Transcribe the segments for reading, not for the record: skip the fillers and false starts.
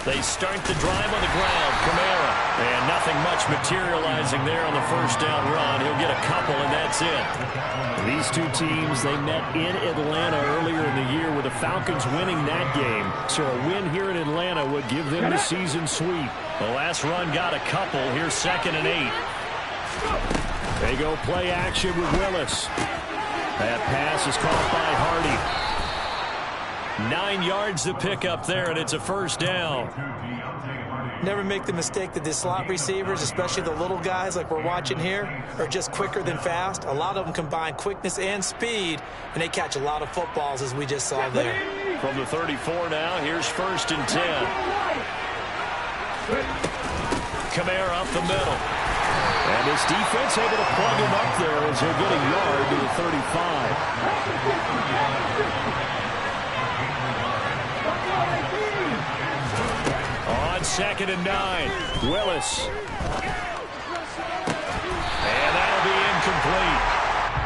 They start the drive on the ground. Kamara. And nothing much materializing there on the first down run. He'll get a couple, and that's it. These two teams, they met in Atlanta earlier in the year with the Falcons winning that game. So a win here in Atlanta would give them the season sweep. The last run got a couple. Here's 2nd and 8. They go play action with Willis. That pass is caught by Hardy. 9 yards to pick up there, and it's a first down. Never make the mistake that the slot receivers, especially the little guys like we're watching here, are just quicker than fast. A lot of them combine quickness and speed, and they catch a lot of footballs, as we just saw there. From the 34 now, here's 1st and 10. Kamara up the middle. And this defense able to plug him up there as he'll get a yard to the 35. On 2nd and 9, Willis. And that'll be incomplete.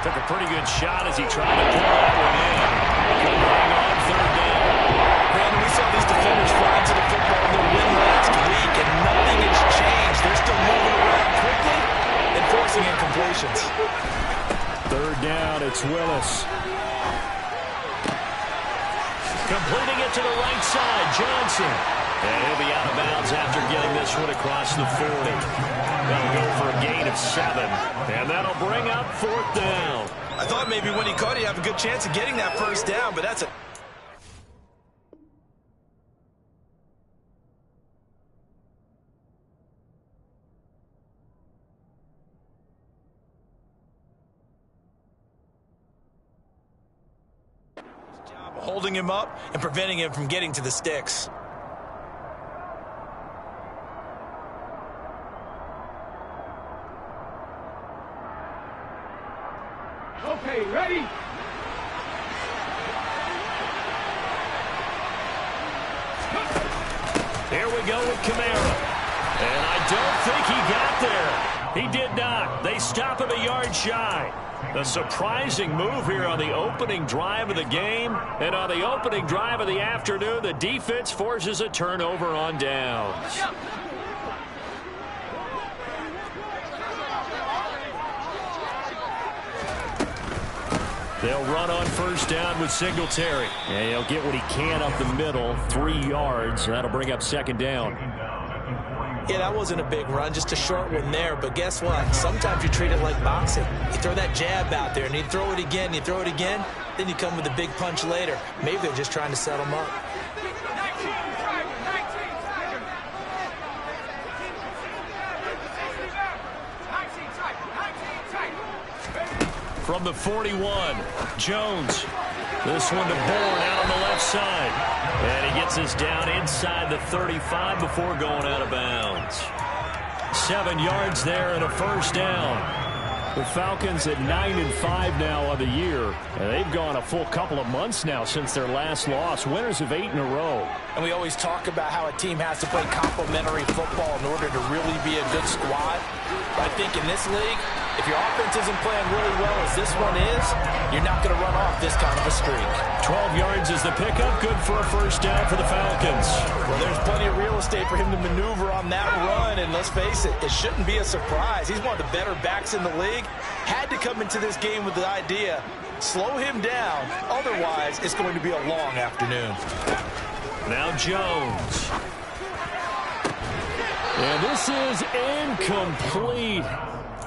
Took a pretty good shot as he tried to pull that one in. Couldn't hang on 3rd down. Brandon, we saw these defenders fly to the football in the win last week, and nothing has changed. They're still moving around quickly and forcing incompletions. 3rd down, it's Willis. Completing it to the right side, Johnson. And he'll be out of bounds after getting this one across the 40. They'll go for a gain of 7. And that'll bring up 4th down. I thought maybe when he caught it, he'd have a good chance of getting that first down, but that's a... holding him up and preventing him from getting to the sticks. Okay, ready? Here we go with Kamara. And I don't think he got there. He did not. They stop him a yard shy. A surprising move here on the opening drive of the game. And on the opening drive of the afternoon, the defense forces a turnover on downs. They'll run on first down with Singletary. And he'll get what he can up the middle, 3 yards. That'll bring up 2nd down. Yeah, that wasn't a big run, just a short one there. But guess what? Sometimes you treat it like boxing. You throw that jab out there, and you throw it again, you throw it again, then you come with a big punch later. Maybe they're just trying to set him up. From the 41, Jones. This one to Bourne out on the left side. And he gets us down inside the 35 before going out of bounds. 7 yards there and a first down. The Falcons at 9-5 now on the year. And they've gone a full couple of months now since their last loss. Winners of 8 in a row. And we always talk about how a team has to play complementary football in order to really be a good squad. But I think in this league, if your offense isn't playing really well as this one is, you're not going to run off this kind of a streak. 12 yards is the pickup. Good for a first down for the Falcons. Well, there's plenty of real estate for him to maneuver on that run. And let's face it, it shouldn't be a surprise. He's one of the better backs in the league. Had to come into this game with the idea, slow him down. Otherwise, it's going to be a long afternoon. Now Jones. And this is incomplete.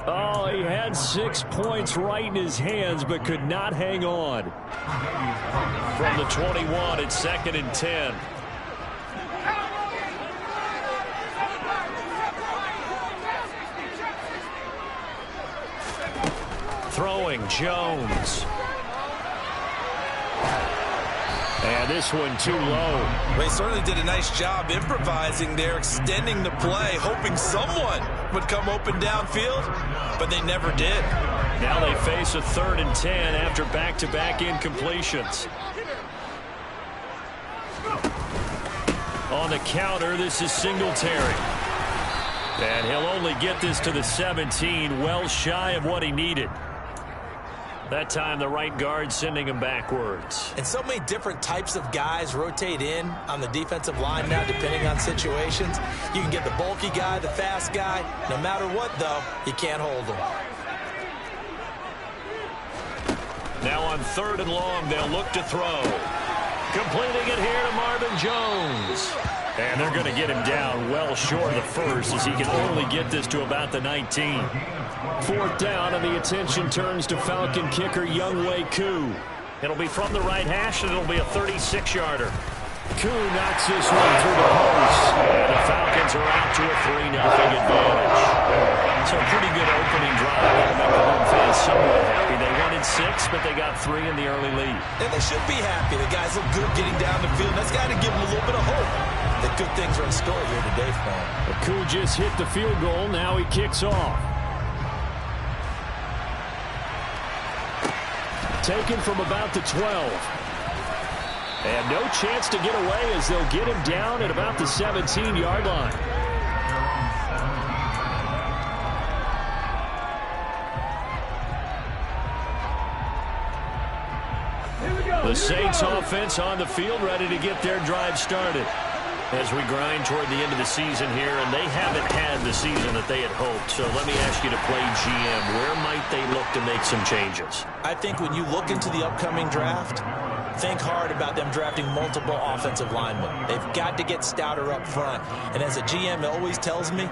Oh, he had 6 points right in his hands, but could not hang on. From the 21, it's 2nd and 10. Throwing, Jones. And this one too low. Well, he certainly did a nice job improvising there, extending the play, hoping someone would come open downfield, but they never did. Now they face a 3rd and 10 after back-to-back incompletions. On the counter, this is Singletary. And he'll only get this to the 17, well shy of what he needed. That time, the right guard sending him backwards. And so many different types of guys rotate in on the defensive line now, depending on situations. You can get the bulky guy, the fast guy. No matter what, though, you can't hold him. Now on 3rd and long, they'll look to throw. Completing it here to Marvin Jones. And they're going to get him down well short of the first, as he can only get this to about the 19. 4th down, and the attention turns to Falcon kicker Younghoe Koo. It'll be from the right hash, and it'll be a 36-yarder. Koo knocks this one through the post. And the Falcons are out to a 3-0 advantage. So a pretty good opening drive. That'll make the home fans somewhat happy. They wanted 6, but they got 3 in the early lead. And they should be happy. The guys look good getting down the field. That's got to give them a little bit of hope that good things are in store here today for them. Koo just hit the field goal. Now he kicks off. Taken from about the 12. And no chance to get away as they'll get him down at about the 17-yard line. The Saints offense on the field, ready to get their drive started. As we grind toward the end of the season here, and they haven't had the season that they had hoped. So let me ask you to play GM. Where might they look to make some changes? I think when you look into the upcoming draft, think hard about them drafting multiple offensive linemen. They've got to get stouter up front. And as a GM, it always tells me,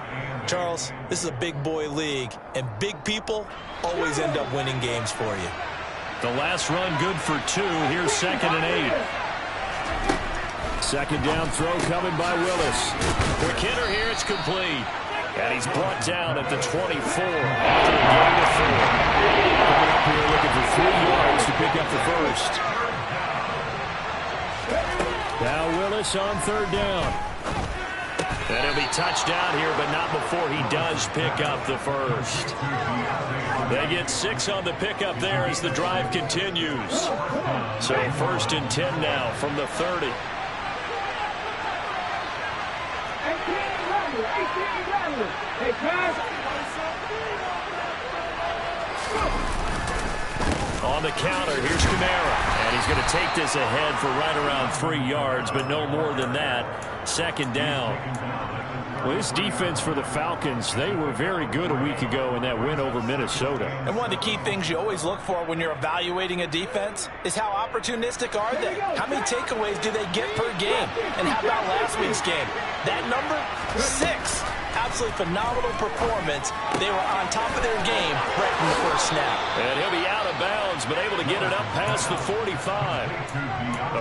Charles, this is a big boy league, and big people always end up winning games for you. The last run good for 2. Here's 2nd and 8. 2nd down throw coming by Willis. Quick hitter here, it's complete. And he's brought down at the 24 after a gain of 4. Coming up here looking for 3 yards to pick up the first. Now Willis on 3rd down. And he'll be touched down here, but not before he does pick up the first. They get 6 on the pickup there as the drive continues. So 1st and 10 now from the 30. 18 Rattler. Hey, pass. On the counter, here's Kamara. And he's going to take this ahead for right around 3 yards, but no more than that. 2nd down. Well, this defense for the Falcons, they were very good a week ago in that win over Minnesota. And one of the key things you always look for when you're evaluating a defense is how opportunistic are they? How many takeaways do they get per game? And how about last week's game? That number, 6. Absolutely phenomenal performance. They were on top of their game right from the first snap. And he'll be out of bounds, but able to get it up past the 45.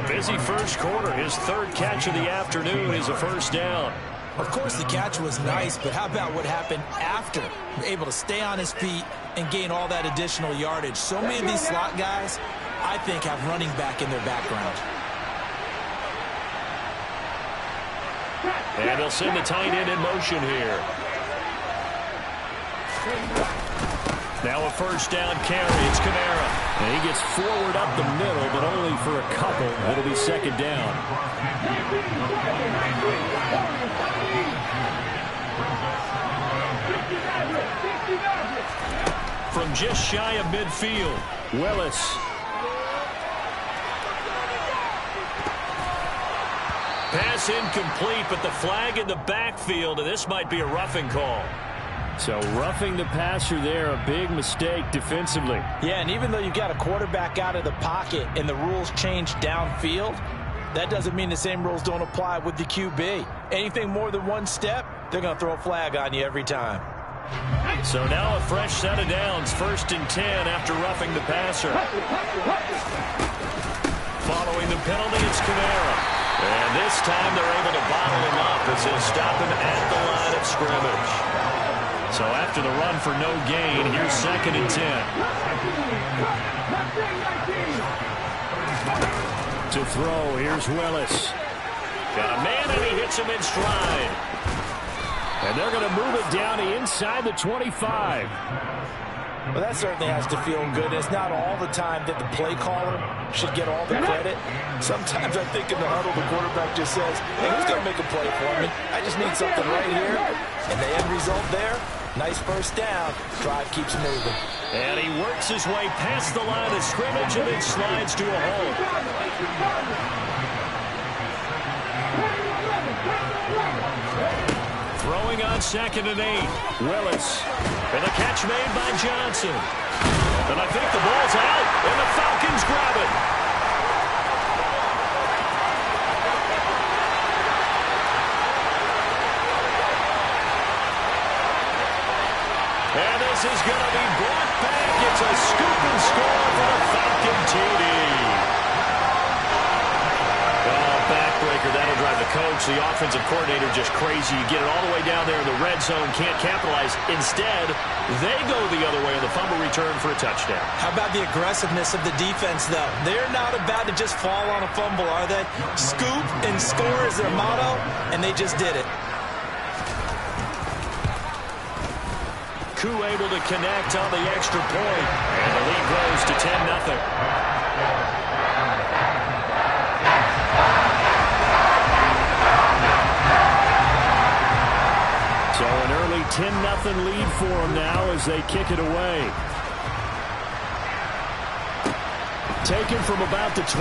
A busy first quarter. His 3rd catch of the afternoon is a 1st down. Of course, the catch was nice, but how about what happened after? Able to stay on his feet and gain all that additional yardage. So many of these slot guys, I think, have running back in their background. And they'll send the tight end in motion here. Now a 1st down carry. It's Kamara. And he gets forward up the middle, but only for a couple. It'll be 2nd down. From just shy of midfield, Willis. Pass incomplete, but the flag in the backfield, and this might be a roughing call. So roughing the passer there, a big mistake defensively. Yeah, and even though you've got a quarterback out of the pocket and the rules change downfield, that doesn't mean the same rules don't apply with the QB. Anything more than one step, they're going to throw a flag on you every time. So now a fresh set of downs, 1st and 10 after roughing the passer. Following the penalty, it's Kamara. And this time they're able to bottle him up as they'll stop him at the line of scrimmage. So after the run for no gain, here's 2nd and 10. To throw, here's Willis. Got a man and he hits him in stride. And they're going to move it down to inside the 25. Well, that certainly has to feel good. It's not all the time that the play caller should get all the credit. Sometimes I think in the huddle, the quarterback just says, hey, who's going to make a play for me? I just need something right here. And the end result there, Nice first down. Drive keeps moving. And he works his way past the line of scrimmage and then slides to a hold. Throwing on 2nd and 8. Willis. And the catch made by Johnson. And I think the ball's out, and the Falcons grab it. And this is going to be brought back. It's a scoop and score for the Falcon TD. Oh, backbreaker. That'll drive the coach, the offensive coordinator, just crazy. You get it all the way down there in the red zone, can't capitalize. Instead, they go the other way on the fumble return for a touchdown. How about the aggressiveness of the defense, though? They're not about to just fall on a fumble, are they? Scoop and score is their motto, and they just did it. Koo able to connect on the extra point, and the lead grows to 10-0. So an early 10-0 lead for them now as they kick it away. Taken from about the 12.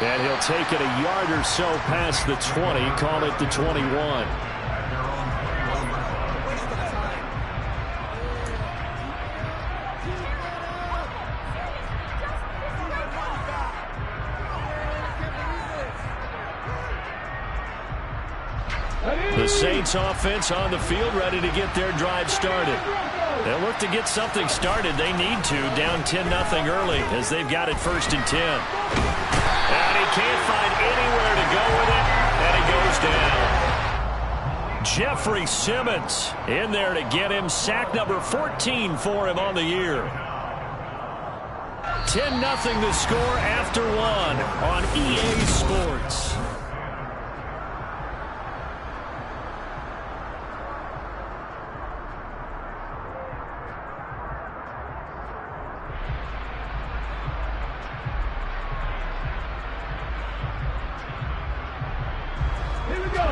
And he'll take it a yard or so past the 20, call it the 21. The Saints offense on the field, ready to get their drive started. They'll look to get something started. They need to, down 10-0 early as they've got it 1st and 10. And he can't find anywhere to go with it, and he goes down. Jeffrey Simmons in there to get him. Sack number 14 for him on the year. 10-0 the score after 1 on EA Sports.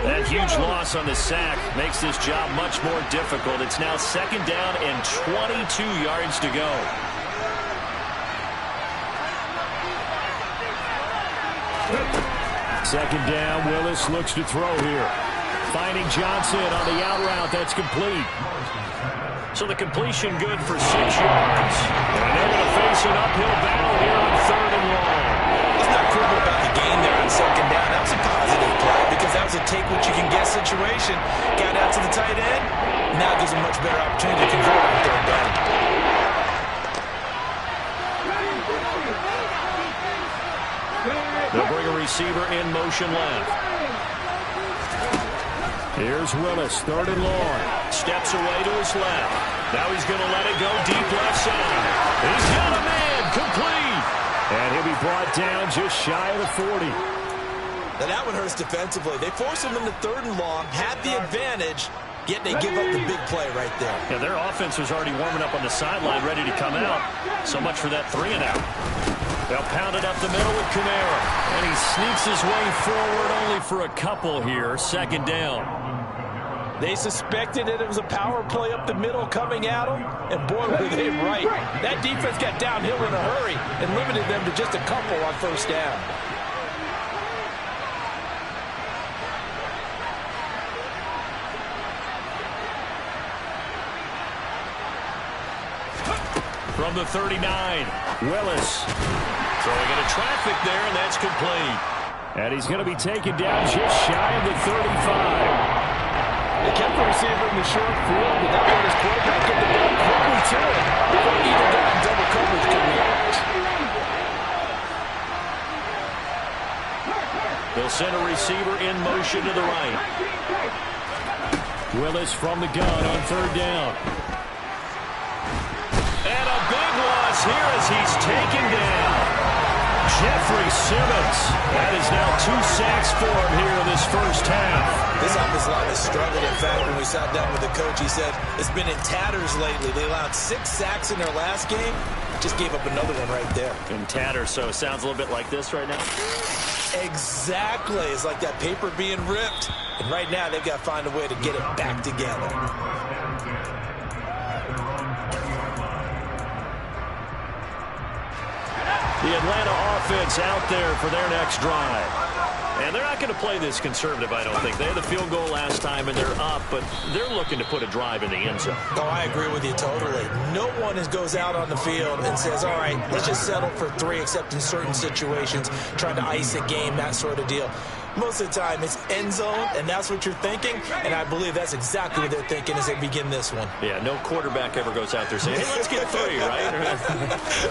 That huge loss on the sack makes this job much more difficult. It's now 2nd down and 22 yards to go. Second down, Willis looks to throw here. Finding Johnson on the out route, that's complete. So the completion good for 6 yards. And they're going to face an uphill battle here on 3rd and long. It's not critical about the game there on 2nd down. That was a positive play because that was a take-what-you-can-get situation. Got out to the tight end. Now gives a much better opportunity to convert on 3rd down. They'll bring a receiver in motion left. Here's Willis, 3rd and long. Steps away to his left. Now he's going to let it go deep left side. He's got a man, complete. And he'll be brought down just shy of the 40. Now that one hurts defensively. They force him into 3rd and long, had the advantage, yet they give up the big play right there. Yeah, their offense was already warming up on the sideline, ready to come out. So much for that 3 and out. They'll pound it up the middle with Kamara. And he sneaks his way forward only for a couple here. 2nd down. They suspected that it was a power play up the middle coming at them, and boy, were they right. That defense got downhill in a hurry and limited them to just a couple on 1st down. From the 39, Willis throwing into traffic there, and that's complete. And he's going to be taken down just shy of the 35. They kept the receiver in the short field, but now let his quarterback get the ball quickly to it before either guy in double coverage can react. They'll send a receiver in motion to the right. Willis from the gun on 3rd down. And a big loss here as he's taken down. Jeffrey Simmons. That is now 2 sacks for him here in this 1st half. This offensive line has struggled. In fact, when we sat down with the coach, he said it's been in tatters lately. They allowed 6 sacks in their last game. Just gave up another one right there. In tatters, so it sounds a little bit like this right now. Exactly. It's like that paper being ripped. And right now, they've got to find a way to get it back together. The Atlanta offense out there for their next drive. And they're not going to play this conservative, I don't think. They had the field goal last time, and they're up, but they're looking to put a drive in the end zone. Oh, I agree with you totally. No one goes out on the field and says, all right, let's just settle for 3, except in certain situations, trying to ice a game, that sort of deal. Most of the time, it's end zone, and that's what you're thinking, and I believe that's exactly what they're thinking as they begin this one. Yeah, no quarterback ever goes out there saying, hey, let's get 3, right?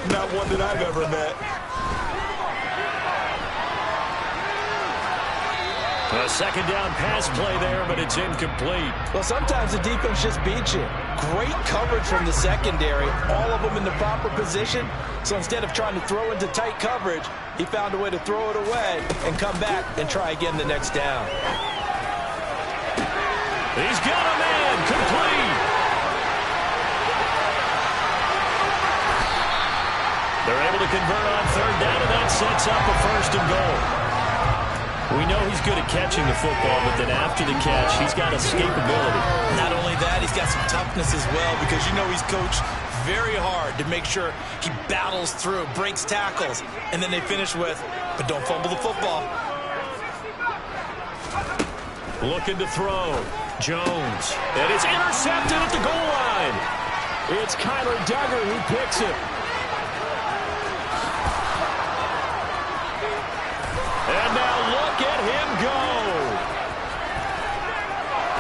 Not one that I've ever met. A second down pass play there, but it's incomplete. Well, sometimes the defense just beats you. Great coverage from the secondary, all of them in the proper position. So instead of trying to throw into tight coverage, he found a way to throw it away and come back and try again the next down. He's got a man, complete. They're able to convert on third down, and that sets up a 1st and goal. We know he's good at catching the football, but then after the catch, he's got escapability. Not only that, he's got some toughness as well, because you know he's coached very hard to make sure he battles through, breaks tackles, and then they finish with, but don't fumble the football. Looking to throw. Jones. And it's intercepted at the goal line. It's Kyler Duggar who picks it. And now look at him go.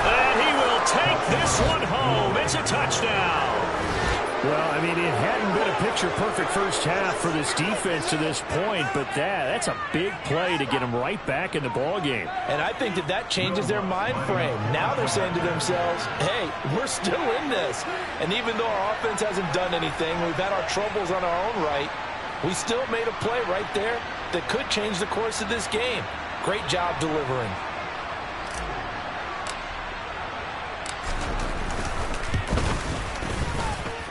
And he will take this one home. It's a touchdown. Well, I mean, it hadn't been a picture-perfect first half for this defense to this point, but that's a big play to get them right back in the ballgame. And I think that changes their mind frame. Now they're saying to themselves, hey, we're still in this. And even though our offense hasn't done anything, we've had our troubles on our own right, we still made a play right there that could change the course of this game. Great job delivering.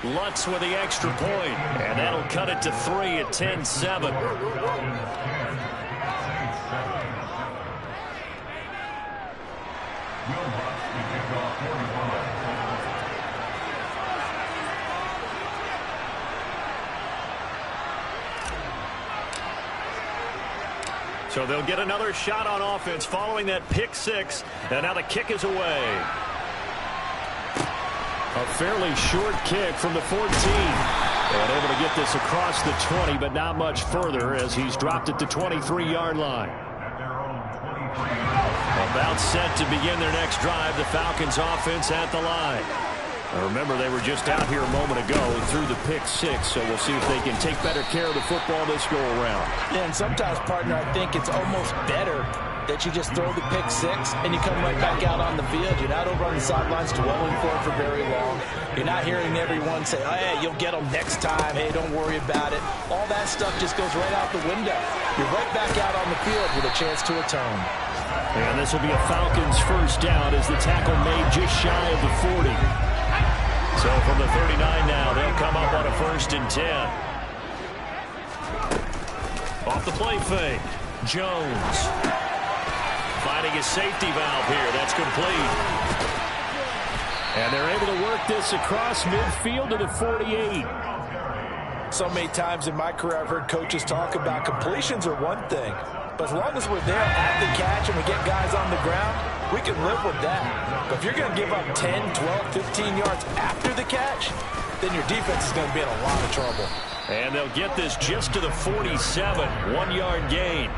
Lutz with the extra point, and that'll cut it to 3 at 10-7. So they'll get another shot on offense following that pick 6, and now the kick is away. A fairly short kick from the 14. And able to get this across the 20, but not much further as he's dropped it to 23-yard line. About set to begin their next drive, the Falcons offense at the line. Now remember, they were just out here a moment ago through the pick 6, so we'll see if they can take better care of the football this go-around. Yeah, and sometimes, partner, I think it's almost better that you just throw the pick 6 and you come right back out on the field. You're not over on the sidelines dwelling for it for very long. You're not hearing everyone say, oh, hey, you'll get them next time. Hey, don't worry about it. All that stuff just goes right out the window. You're right back out on the field with a chance to atone. And this will be a Falcons first down as the tackle made just shy of the 40. So from the 39 now, they'll come up on a 1st and 10. Off the play fake. Jones. Finding a safety valve here. That's complete. And they're able to work this across midfield to the 48. So many times in my career I've heard coaches talk about completions are one thing, but as long as we're there at the catch and we get guys on the ground, we can live with that. But if you're going to give up 10, 12, 15 yards after the catch, then your defense is going to be in a lot of trouble. And they'll get this just to the 47, 1-yard gain.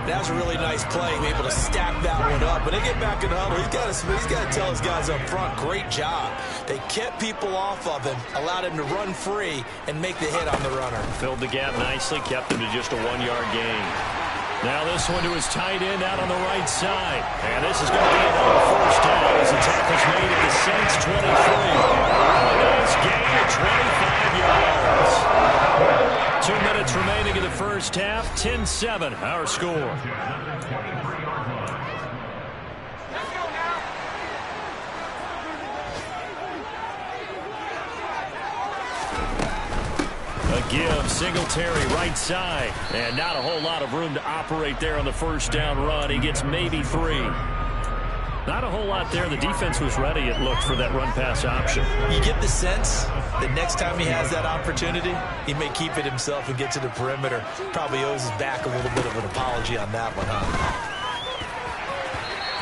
That was a really nice play, able to stack that one up. When they get back in the huddle, he's got to tell his guys up front, great job. They kept people off of him, allowed him to run free and make the hit on the runner. Filled the gap nicely, kept him to just a 1-yard gain. Now this one to his tight end out on the right side. And this is going to be another 1st down as the tackle's made at the Saints 23. A nice gain of 25 yards. 2 minutes remaining in the first half. 10-7, our score. A give, Singletary right side. And not a whole lot of room to operate there on the 1st down run. He gets maybe 3. Not a whole lot there. The defense was ready, it looked, for that run-pass option. You get the sense that next time he has that opportunity, he may keep it himself and get to the perimeter. Probably owes his back a little bit of an apology on that one, huh?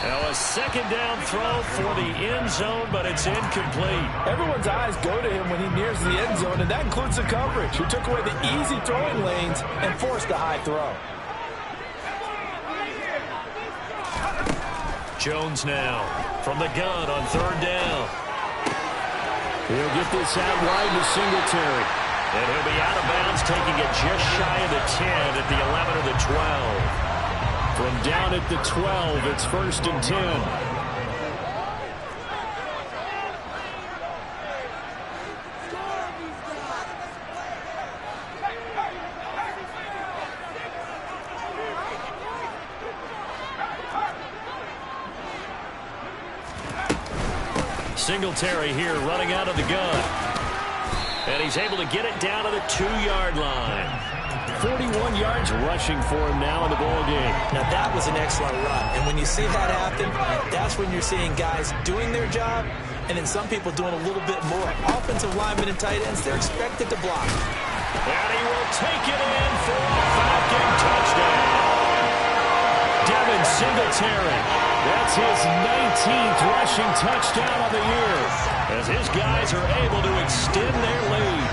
Now a second down throw for the end zone, but it's incomplete. Everyone's eyes go to him when he nears the end zone, and that includes the coverage, who took away the easy throwing lanes and forced a high throw. Jones now from the gun on third down. He'll get this out wide to Singletary. And he'll be out of bounds, taking it just shy of the 10 at the 11 of the 12. From down at the 12, it's 1st and 10. Singletary here running out of the gun. And he's able to get it down to the 2-yard line. 41 yards rushing for him now in the ball game. Now that was an excellent run. And when you see that happen, that's when you're seeing guys doing their job and then some people doing a little bit more. Offensive linemen and tight ends, they're expected to block. And he will take it in for a Falcon touchdown. Devin Singletary. That's his 19th rushing touchdown of the year as his guys are able to extend their lead.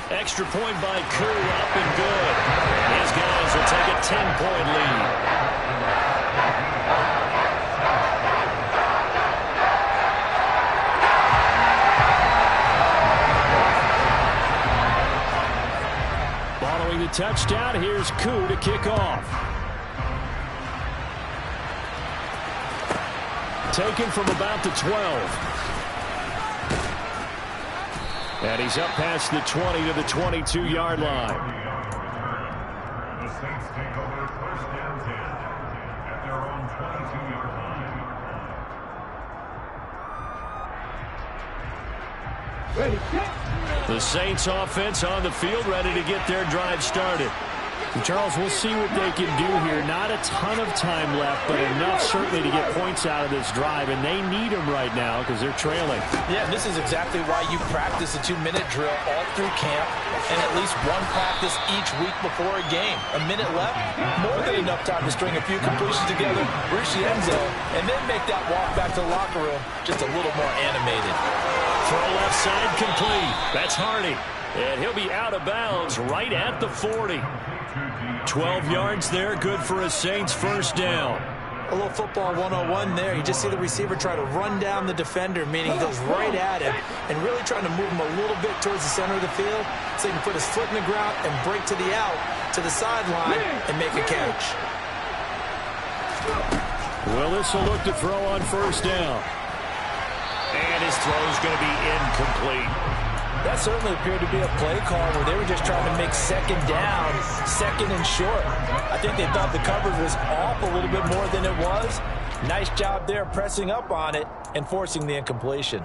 Extra point by Koo, up and good. His guys will take a 10-point lead. Following the touchdown, here's Koo to kick off. Taken from about the 12. And he's up past the 20 to the 22-yard line. The Saints take over 1st and 10 at their own 22-yard line. Ready, set. The Saints offense on the field, ready to get their drive started. And Charles, we'll see what they can do here. Not a ton of time left, but enough certainly to get points out of this drive, and they need them right now because they're trailing. Yeah, this is exactly why you practice a 2-minute drill all through camp and at least one practice each week before a game. A minute left, more than enough time to string a few completions together, reach the end zone, and then make that walk back to the locker room just a little more animated. Throw left side complete. That's Hardy. And he'll be out of bounds right at the 40. 12 yards there, good for a Saints first down. A little football 101 there. You just see the receiver try to run down the defender, meaning he goes right at him and really trying to move him a little bit towards the center of the field so he can put his foot in the ground and break to the out, to the sideline, and make a catch. Willis will look to throw on first down. And his throw is going to be incomplete. That certainly appeared to be a play call where they were just trying to make second down, second and short. I think they thought the coverage was off a little bit more than it was. Nice job there pressing up on it and forcing the incompletion.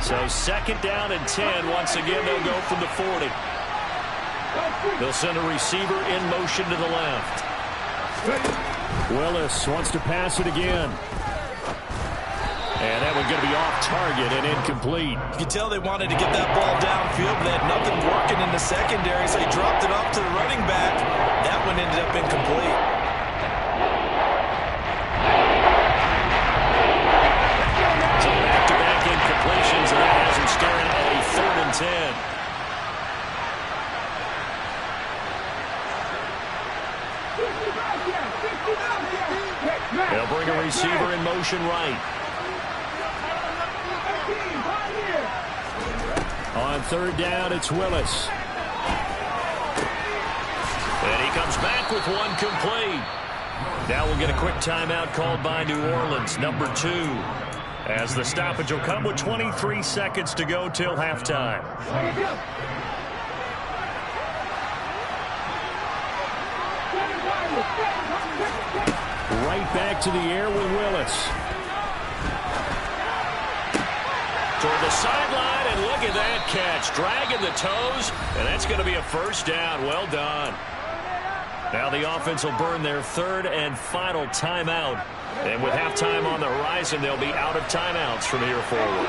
So 2nd down and 10. Once again, they'll go from the 40. They'll send a receiver in motion to the left. Willis wants to pass it again. And that one's going to be off target and incomplete. You can tell they wanted to get that ball downfield, but they had nothing working in the secondary, so he dropped it off to the running back. That one ended up incomplete. So back-to-back incompletions, and that has him staring at a 3rd and 10. They'll bring a receiver in motion right. On 3rd down, it's Willis. And he comes back with one complete. Now we'll get a quick timeout called by New Orleans, number 2. As the stoppage will come with 23 seconds to go till halftime. Right back to the air with Willis. toward the sideline, and look at that catch. Dragging the toes, and that's going to be a first down. Well done. Now the offense will burn their third and final timeout. And with halftime on the horizon, they'll be out of timeouts from here forward.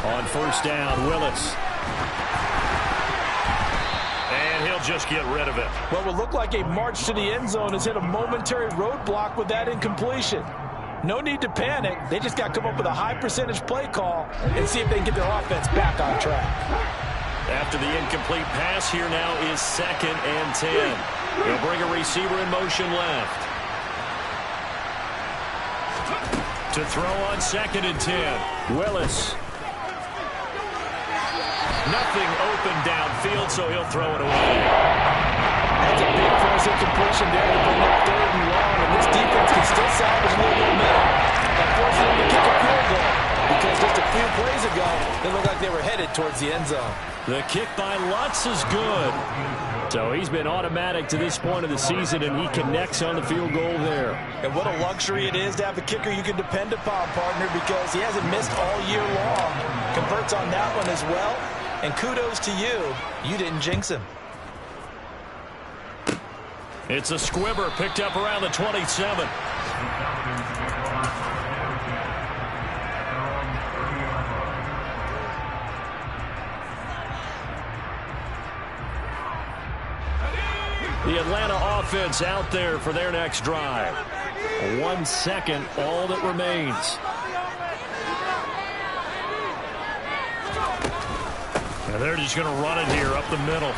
On first down, Willis. And he'll just get rid of it. What would look like a march to the end zone has hit a momentary roadblock with that incompletion. No need to panic. They just got to come up with a high percentage play call and see if they can get their offense back on track. After the incomplete pass, here now is 2nd and 10. They'll bring a receiver in motion left. To throw on 2nd and 10. Willis. Nothing open downfield, so he'll throw it away. That's a big force incompletion there to bring up 3rd and long, and this defense can still salvage a little momentum by forcing them to kick a field goal, because just a few plays ago, they looked like they were headed towards the end zone. The kick by Lutz is good. So he's been automatic to this point of the season, and he connects on the field goal there. And what a luxury it is to have a kicker you can depend upon, partner, because he hasn't missed all year long. Converts on that one as well, and kudos to you. You didn't jinx him. It's a squibber picked up around the 27. The Atlanta offense out there for their next drive. 1 second, all that remains. And they're just going to run it here up the middle.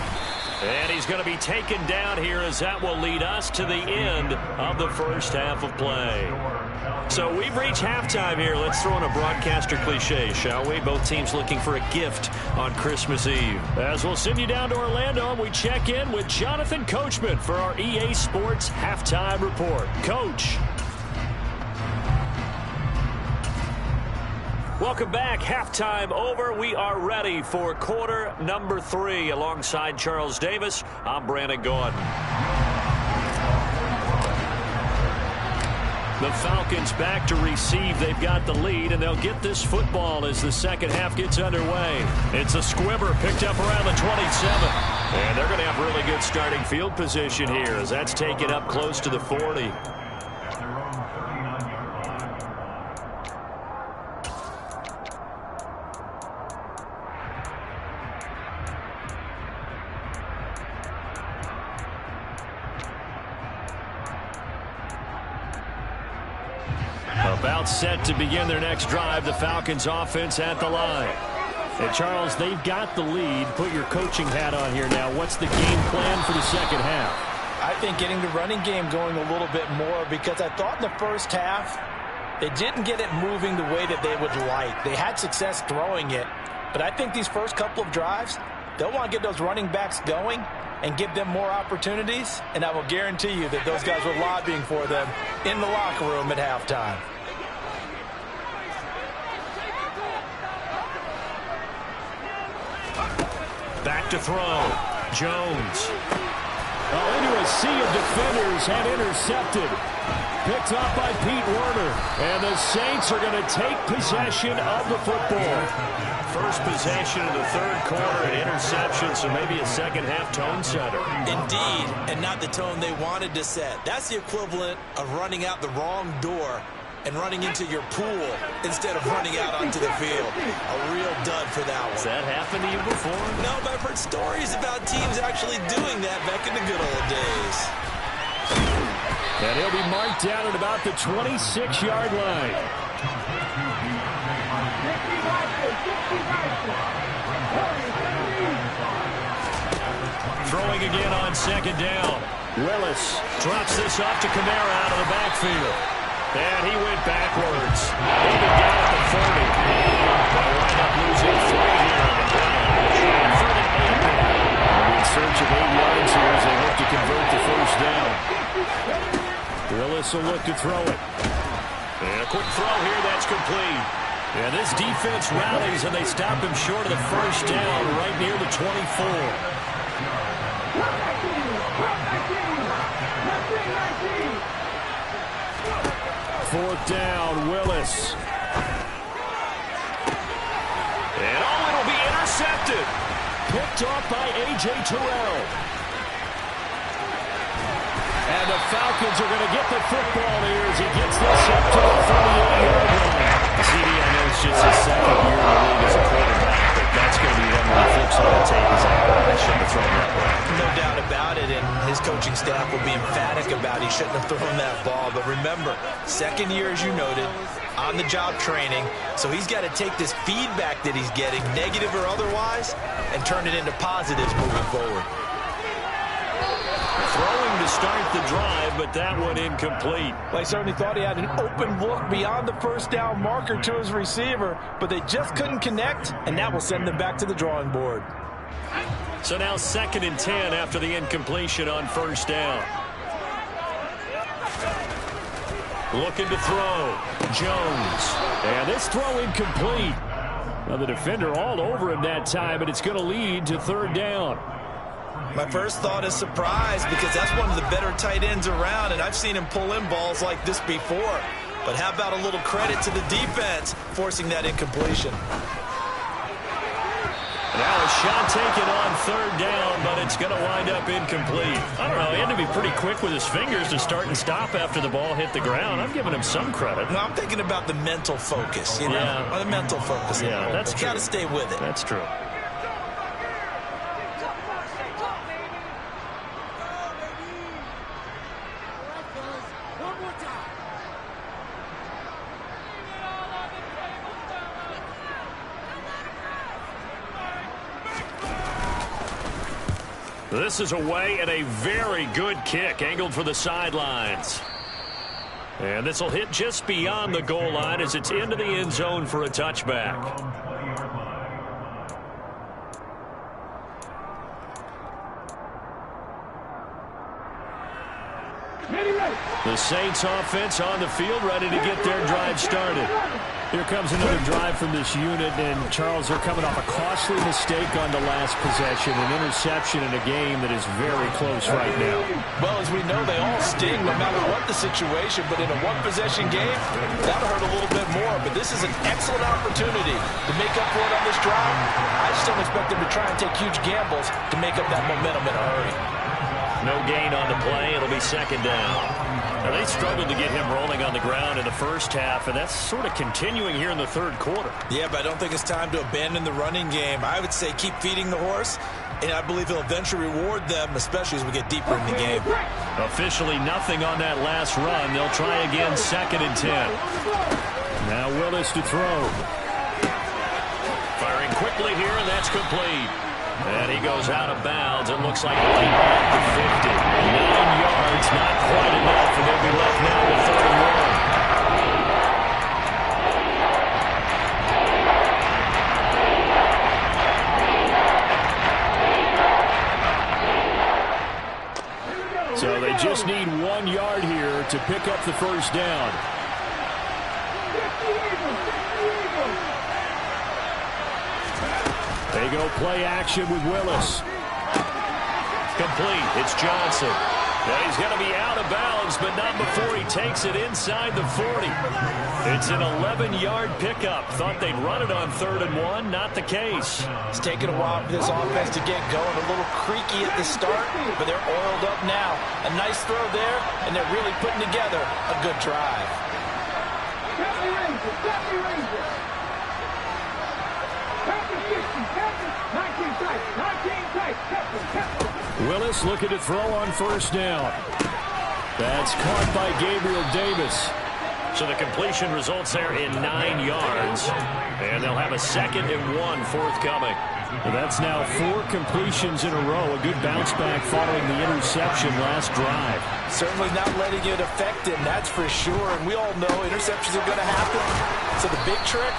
And he's going to be taken down here, as that will lead us to the end of the first half of play. So we've reached halftime here. Let's throw in a broadcaster cliche, shall we? Both teams looking for a gift on Christmas Eve. As we'll send you down to Orlando, and we check in with Jonathan Coachman for our EA Sports Halftime Report. Coach. Welcome back. Halftime over. We are ready for quarter number 3. Alongside Charles Davis, I'm Brandon Gordon. The Falcons back to receive. They've got the lead, and they'll get this football as the second half gets underway. It's a squibber picked up around the 27. And they're going to have really good starting field position here, as that's taken up close to the 40. About set to begin their next drive. The Falcons offense at the line. And Charles, they've got the lead. Put your coaching hat on here now. What's the game plan for the second half? I think getting the running game going a little bit more, because I thought in the first half they didn't get it moving the way that they would like. They had success throwing it, but I think these first couple of drives, they'll want to get those running backs going and give them more opportunities, and I will guarantee you that those guys were lobbying for them in the locker room at halftime. Back to throw. Jones. Into a sea of defenders and intercepted. Picked up by Pete Werner. And the Saints are going to take possession of the football. First possession of the third quarter, an interception, so maybe a second half tone setter. Indeed, and not the tone they wanted to set. That's the equivalent of running out the wrong door and running into your pool instead of running out onto the field. A real dud for that one. Has that happened to you before? No, but I've heard stories about teams actually doing that back in the good old days. And he'll be marked down at about the 26-yard line. Throwing again on second down. Willis drops this off to Kamara out of the backfield. And he went backwards. Even down at the 40. They'll wind up losing 3 here on the ground. 3rd and 8. They'll be in search of 8 yards here as they hope to convert the first down. Willis will look to throw it. And a quick throw here, that's complete. And this defense rallies, and they stop him short of the first down right near the 24. 4th down, Willis. And it'll be intercepted. Picked off by A.J. Terrell. And the Falcons are going to get the football here as he gets this up to the 38-yard line. CD, I know it's just his second year in the league as a quarterback, but that's going to be one where he flips on the tape and says, I shouldn't have thrown that ball. No doubt about it, and his coaching staff will be emphatic about he shouldn't have thrown that ball. But remember, second year, as you noted, on-the-job training, so he's got to take this feedback that he's getting, negative or otherwise, and turn it into positives moving forward. Throwing to start the drive, but that one incomplete. They certainly thought he had an open look beyond the first down marker to his receiver, but they just couldn't connect, and that will send them back to the drawing board. So now 2nd and 10 after the incompletion on 1st down. Looking to throw. Jones. And this throw incomplete. Now the defender all over him that time, but it's going to lead to 3rd down. My first thought is surprise, because that's one of the better tight ends around, and I've seen him pull in balls like this before. But how about a little credit to the defense forcing that incompletion? Now a shot taken on 3rd down, but it's going to wind up incomplete. I don't know, he had to be pretty quick with his fingers to start and stop after the ball hit the ground. I'm giving him some credit. No, I'm thinking about the mental focus, you know? Yeah. Or the mental focus. Yeah, that's true. Got to stay with it. That's true. This is away and a very good kick angled for the sidelines. And this will hit just beyond the goal line as it's into the end zone for a touchback. The Saints offense on the field, ready to get their drive started. Here comes another drive from this unit, and Charles, they're coming off a costly mistake on the last possession, an interception in a game that is very close right now. Well, as we know, they all sting no matter what the situation, but in a one-possession game, that'll hurt a little bit more. But this is an excellent opportunity to make up for it on this drive. I just don't expect them to try and take huge gambles to make up that momentum in a hurry. No gain on the play. It'll be 2nd down. Now, they struggled to get him rolling on the ground in the first half, and that's sort of continuing here in the 3rd quarter. Yeah, but I don't think it's time to abandon the running game. I would say keep feeding the horse, and I believe he'll eventually reward them, especially as we get deeper in the game. Officially nothing on that last run. They'll try again, 2nd and 10. Now Willis to throw. Firing quickly here, and that's complete. And he goes out of bounds. It looks like right at the 50. 9 yards, not quite enough, and they'll be left now with 3rd and 1. So they just need 1 yard here to pick up the 1st down. They go play action with Willis. Complete. It's Johnson. Now he's going to be out of bounds, but not before he takes it inside the 40. It's an 11-yard pickup. Thought they'd run it on 3rd and 1. Not the case. It's taken a while for this offense to get going. A little creaky at the start, but they're oiled up now. A nice throw there, and they're really putting together a good drive. Willis looking to throw on 1st down. That's caught by Gabriel Davis. So the completion results there in 9 yards. And they'll have a 2nd and 1 forthcoming. And that's now 4 completions in a row. A good bounce back following the interception last drive. Certainly not letting it affect him, that's for sure. And we all know interceptions are going to happen. So the big trick,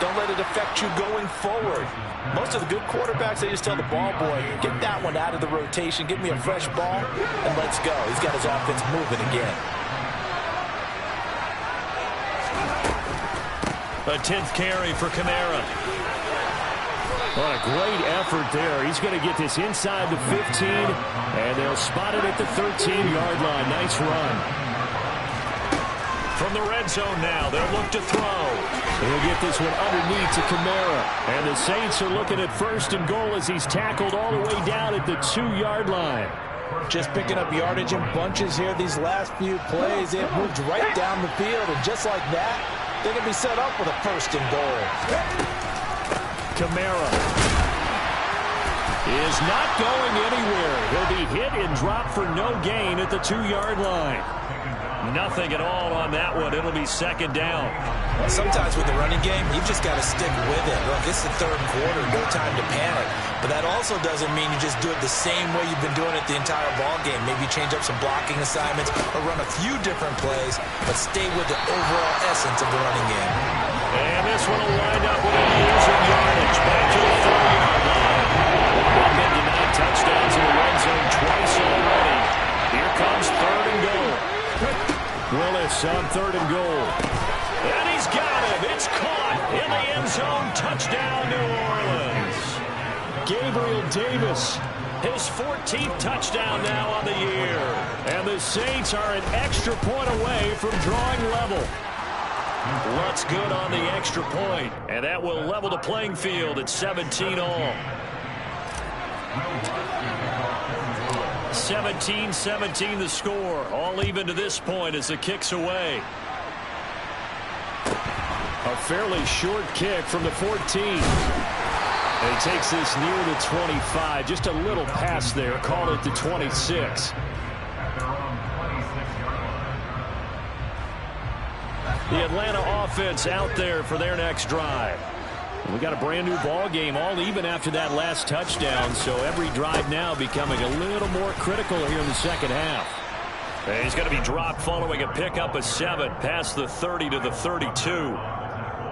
don't let it affect you going forward. Most of the good quarterbacks, they just tell the ball boy, get that one out of the rotation, give me a fresh ball, and let's go. He's got his offense moving again. A 10th carry for Kamara. What a great effort there. He's going to get this inside the 15, and they'll spot it at the 13-yard line. Nice run. From the red zone now, they'll look to throw. He'll get this one underneath to Kamara. And the Saints are looking at 1st and goal as he's tackled all the way down at the 2-yard line. Just picking up yardage in bunches here these last few plays. It moved right down the field, and just like that, they're going to be set up with a 1st and goal. Kamara is not going anywhere. He'll be hit and dropped for no gain at the 2-yard line. Nothing at all on that one. It'll be 2nd down. Well, sometimes with the running game, you've just got to stick with it. Look, it's the 3rd quarter, no time to panic. But that also doesn't mean you just do it the same way you've been doing it the entire ball game. Maybe change up some blocking assignments or run a few different plays, but stay with the overall essence of the running game. And this one will wind up with a losing yardage back to the 4-yard line. We've been denied touchdowns in the red zone twice already. Here comes 3rd and goal. Willis on 3rd and goal. And he's got him. It's caught in the end zone. Touchdown, New Orleans. Gabriel Davis, his 14th touchdown now on the year. And the Saints are an extra point away from drawing level. Looks good on the extra point. And that will level the playing field at 17 all. 17-17 the score. All even to this point as the kick's away. A fairly short kick from the 14. And he takes this near the 25. Just a little pass there. Call it the 26. The Atlanta offense out there for their next drive. We got a brand new ball game, all even after that last touchdown, so every drive now becoming a little more critical here in the second half. And he's going to be dropped following a pickup of 7 past the 30 to the 32.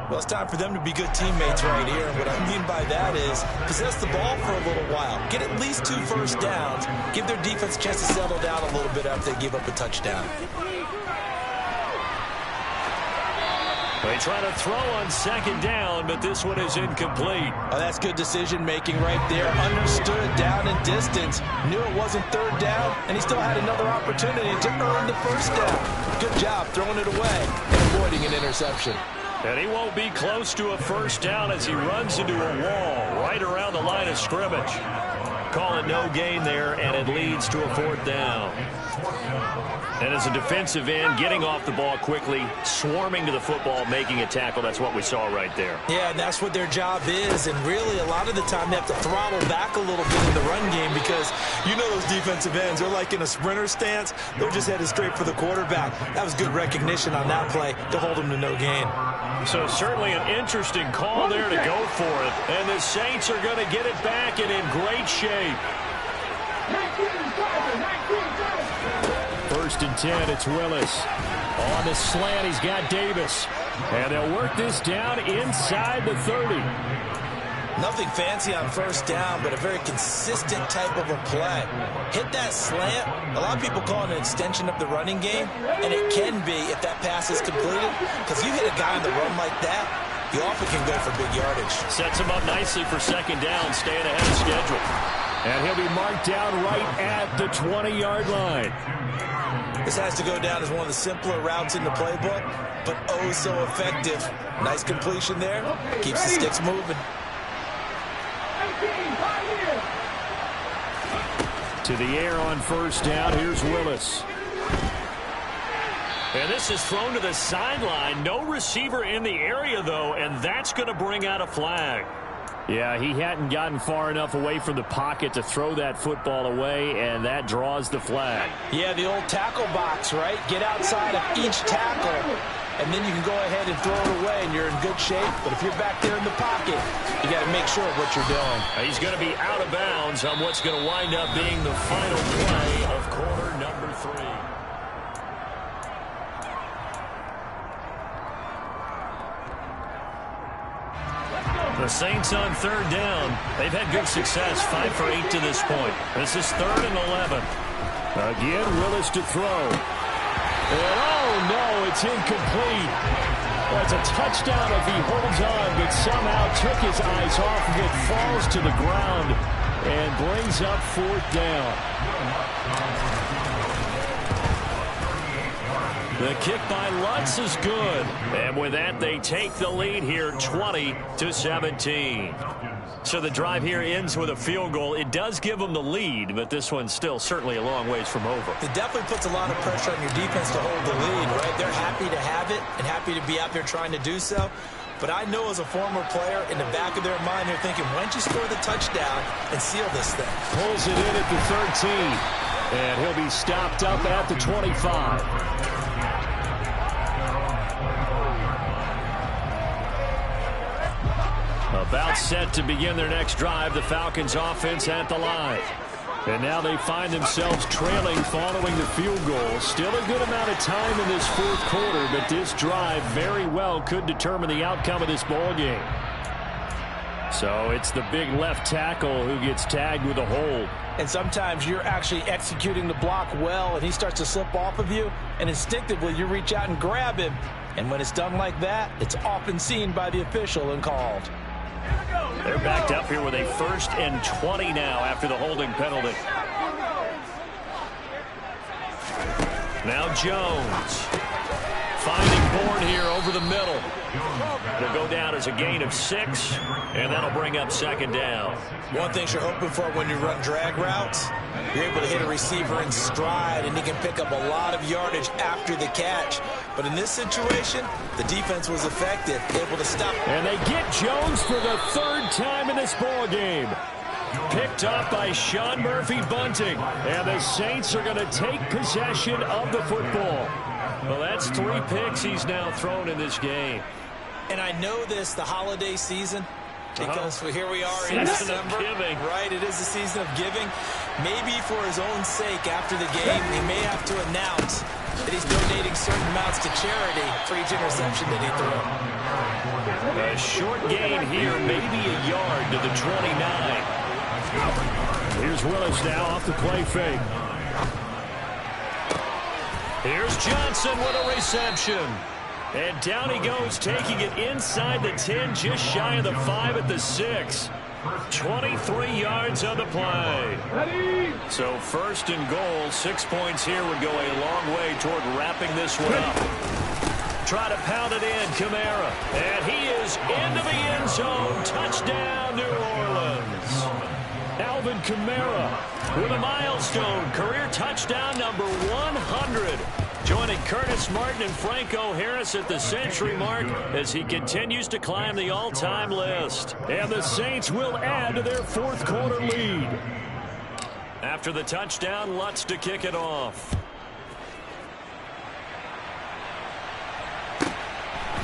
Well, it's time for them to be good teammates right here. And what I mean by that is possess the ball for a little while. Get at least 2 first downs. Give their defense a chance to settle down a little bit after they give up a touchdown. They try to throw on 2nd down, but this one is incomplete. Oh, that's good decision-making right there. Understood down and distance. Knew it wasn't 3rd down, and he still had another opportunity to earn the 1st down. Good job throwing it away and avoiding an interception. And he won't be close to a 1st down as he runs into a wall right around the line of scrimmage. Call it no gain there, and it leads to a 4th down. And as a defensive end, getting off the ball quickly, swarming to the football, making a tackle, that's what we saw right there. Yeah, and that's what their job is. And really, a lot of the time, they have to throttle back a little bit in the run game because you know those defensive ends, they're like in a sprinter stance. They're just headed straight for the quarterback. That was good recognition on that play to hold them to no gain. So certainly an interesting call there to go for it. And the Saints are going to get it back and in great shape. 1st and 10, it's Willis. On the slant, he's got Davis. And they'll work this down inside the 30. Nothing fancy on 1st down, but a very consistent type of a play. Hit that slant. A lot of people call it an extension of the running game, and it can be if that pass is completed. Because you hit a guy on the run like that, you often can go for big yardage. Sets him up nicely for 2nd down, staying ahead of schedule. And he'll be marked down right at the 20-yard line. This has to go down as one of the simpler routes in the playbook, but oh so effective. Nice completion there. Keeps the sticks moving. To the air on 1st down. Here's Willis. And this is thrown to the sideline. No receiver in the area, though, and that's going to bring out a flag. Yeah, he hadn't gotten far enough away from the pocket to throw that football away, and that draws the flag. Yeah, the old tackle box, right? Get outside of each tackle, and then you can go ahead and throw it away, and you're in good shape. But if you're back there in the pocket, you got to make sure of what you're doing. He's going to be out of bounds on what's going to wind up being the final play of quarter number 3. The Saints on 3rd down. They've had good success, 5 for 8 to this point. This is 3rd and 11. Again, Willis to throw. And oh no, it's incomplete. Well, it's a touchdown if he holds on, but somehow took his eyes off of it, falls to the ground, and brings up 4th down. The kick by Lutz is good. And with that, they take the lead here 20-17. So the drive here ends with a field goal. It does give them the lead, but this one's still certainly a long ways from over. It definitely puts a lot of pressure on your defense to hold the lead, right? They're happy to have it and happy to be out there trying to do so. But I know as a former player, in the back of their mind, they're thinking, why don't you score the touchdown and seal this thing? Pulls it in at the 13. And he'll be stopped up at the 25. About set to begin their next drive, the Falcons offense at the line. And now they find themselves trailing following the field goal. Still a good amount of time in this fourth quarter, but this drive very well could determine the outcome of this ball game. So it's the big left tackle who gets tagged with a hold. And sometimes you're actually executing the block well, and he starts to slip off of you, and instinctively you reach out and grab him. And when it's done like that, it's often seen by the official and called. They're backed up here with a 1st and 20 now after the holding penalty. Now Jones. Finding Bourne here over the middle. It'll go down as a gain of 6, and that'll bring up 2nd down. One thing you're hoping for when you run drag routes, you're able to hit a receiver in stride, and he can pick up a lot of yardage after the catch. But in this situation, the defense was effective, able to stop. And they get Jones for the 3rd time in this ball game. Picked up by Sean Murphy-Bunting. And the Saints are going to take possession of the football. Well, that's 3 picks he's now thrown in this game. And I know this, the holiday season, because here we are in December. Giving. Right, it is the season of giving. Maybe for his own sake after the game, he may have to announce that he's donating certain amounts to charity for each interception that he threw. A short gain here, maybe a yard to the 29. Here's Willis now off the play fake. Here's Johnson with a reception. And down he goes, taking it inside the 10, just shy of the 5 at the 6. 23 yards on the play. So 1st and goal, 6 points here would go a long way toward wrapping this one up. Try to pound it in, Kamara. And he is into the end zone. Touchdown, New Orleans. Alvin Kamara with a milestone. Career touchdown number 100. Joining Curtis Martin and Franco Harris at the century mark as he continues to climb the all-time list. And the Saints will add to their 4th quarter lead. After the touchdown, Lutz to kick it off.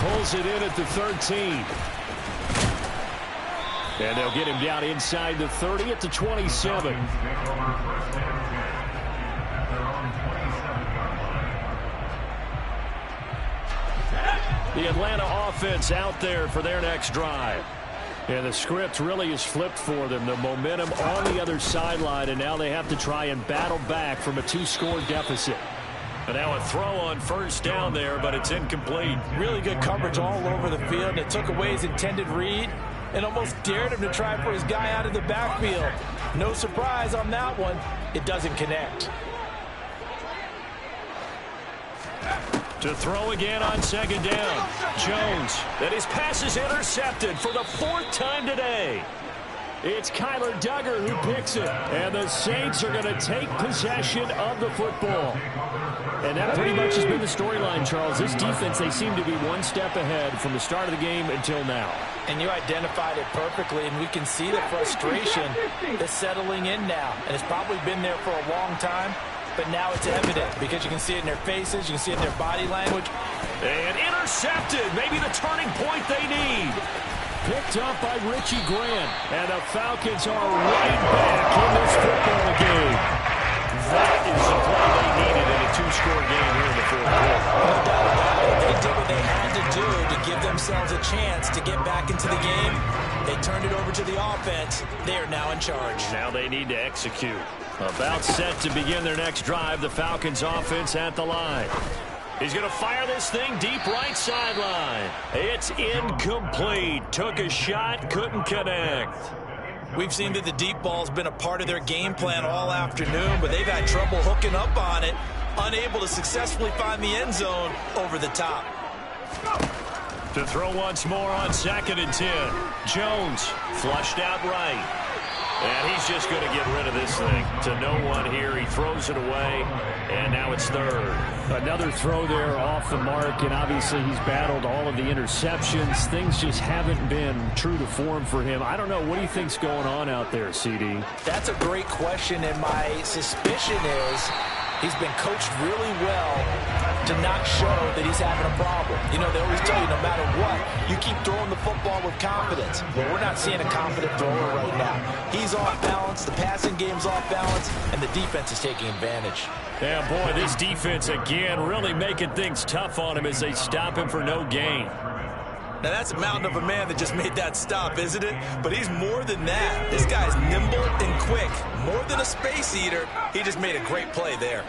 Pulls it in at the 13. And they'll get him down inside the 30 at the 27. The Atlanta offense out there for their next drive. And the script really is flipped for them. The momentum on the other sideline, and now they have to try and battle back from a 2-score deficit. And now a throw on 1st down there, but it's incomplete. Really good coverage all over the field, and it took away his intended read and almost dared him to try for his guy out of the backfield. No surprise on that one. It doesn't connect. To throw again on 2nd down. Jones. And his pass is intercepted for the 4th time today. It's Kyler Duggar who picks it. And the Saints are going to take possession of the football. And that pretty much has been the storyline, Charles. This defense, they seem to be one step ahead from the start of the game until now. And you identified it perfectly, and we can see the frustration that's settling in now. And it's probably been there for a long time. But now it's evident because you can see it in their faces, you can see it in their body language. And intercepted, maybe the turning point they need. Picked up by Richie Grant, and the Falcons are right back in this football game. That is the play they needed in a 2-score game here in the 4th quarter. No doubt about it. They did what they had to do to give themselves a chance to get back into the game. They turned it over to the offense. They are now in charge. Now they need to execute. About set to begin their next drive, the Falcons offense at the line. He's going to fire this thing deep right sideline. It's incomplete. Took a shot, couldn't connect. We've seen that the deep ball's been a part of their game plan all afternoon, but they've had trouble hooking up on it. unable to successfully find the end zone over the top. To throw once more on 2nd and 10. Jones flushed out right. And he's just going to get rid of this thing. To no one here. He throws it away. And now it's 3rd. Another throw there off the mark. And obviously he's battled all of the interceptions. Things just haven't been true to form for him. I don't know. What do you think's going on out there, CD? That's a great question. And my suspicion is he's been coached really well to not show that he's having a problem. You know, they always tell you no matter what, you keep throwing the football with confidence. Well, we're not seeing a confident thrower right now. He's off balance, the passing game's off balance, and the defense is taking advantage. Yeah, boy, this defense again really making things tough on him as they stop him for no gain. Now, that's a mountain of a man that just made that stop, isn't it? But he's more than that. This guy's nimble and quick. More than a space eater, he just made a great play there.